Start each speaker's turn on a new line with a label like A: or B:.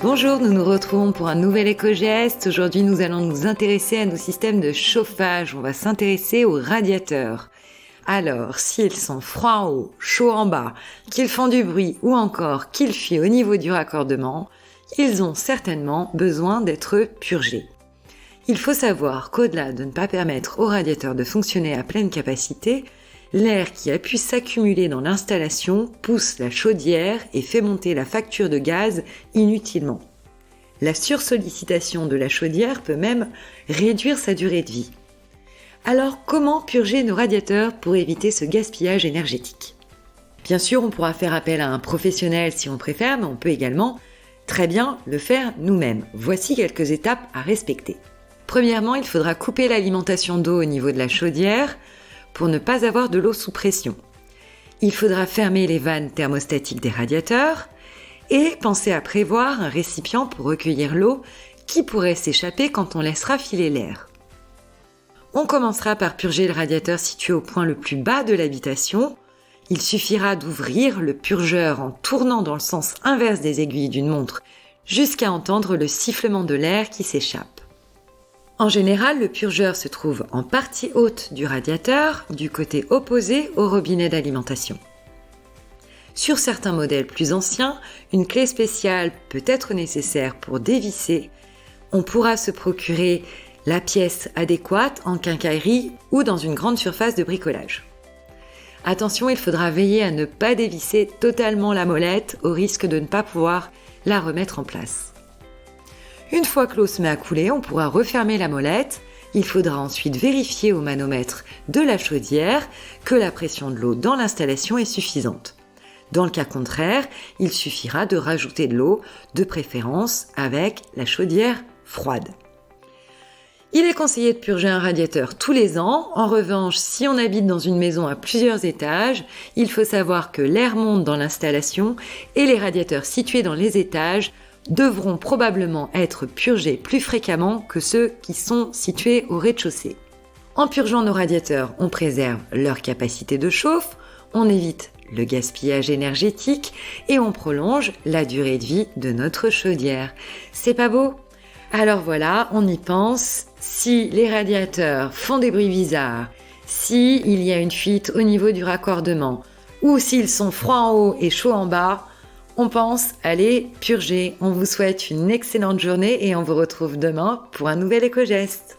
A: Bonjour, nous nous retrouvons pour un nouvel éco-geste. Aujourd'hui, nous allons nous intéresser à nos systèmes de chauffage. On va s'intéresser aux radiateurs. Alors, s'ils sont froids en haut, chauds en bas, qu'ils font du bruit ou encore qu'ils fuient au niveau du raccordement, ils ont certainement besoin d'être purgés. Il faut savoir qu'au-delà de ne pas permettre au radiateur de fonctionner à pleine capacité, l'air qui a pu s'accumuler dans l'installation pousse la chaudière et fait monter la facture de gaz inutilement. La sursollicitation de la chaudière peut même réduire sa durée de vie. Alors, comment purger nos radiateurs pour éviter ce gaspillage énergétique ? Bien sûr, on pourra faire appel à un professionnel si on préfère, mais on peut également très bien le faire nous-mêmes. Voici quelques étapes à respecter. Premièrement, il faudra couper l'alimentation d'eau au niveau de la chaudière pour ne pas avoir de l'eau sous pression. Il faudra fermer les vannes thermostatiques des radiateurs et penser à prévoir un récipient pour recueillir l'eau qui pourrait s'échapper quand on laissera filer l'air. On commencera par purger le radiateur situé au point le plus bas de l'habitation. Il suffira d'ouvrir le purgeur en tournant dans le sens inverse des aiguilles d'une montre jusqu'à entendre le sifflement de l'air qui s'échappe. En général, le purgeur se trouve en partie haute du radiateur, du côté opposé au robinet d'alimentation. Sur certains modèles plus anciens, une clé spéciale peut être nécessaire pour dévisser. On pourra se procurer la pièce adéquate en quincaillerie ou dans une grande surface de bricolage. Attention, il faudra veiller à ne pas dévisser totalement la molette au risque de ne pas pouvoir la remettre en place. Une fois que l'eau se met à couler, on pourra refermer la molette. Il faudra ensuite vérifier au manomètre de la chaudière que la pression de l'eau dans l'installation est suffisante. Dans le cas contraire, il suffira de rajouter de l'eau, de préférence avec la chaudière froide. Il est conseillé de purger un radiateur tous les ans. En revanche, si on habite dans une maison à plusieurs étages, il faut savoir que l'air monte dans l'installation et les radiateurs situés dans les étages devront probablement être purgés plus fréquemment que ceux qui sont situés au rez-de-chaussée. En purgeant nos radiateurs, on préserve leur capacité de chauffe, on évite le gaspillage énergétique et on prolonge la durée de vie de notre chaudière. C'est pas beau ? Alors voilà, on y pense. Si les radiateurs font des bruits bizarres, s'il y a une fuite au niveau du raccordement ou s'ils sont froids en haut et chauds en bas, on pense à les purger. On vous souhaite une excellente journée et on vous retrouve demain pour un nouvel éco-geste.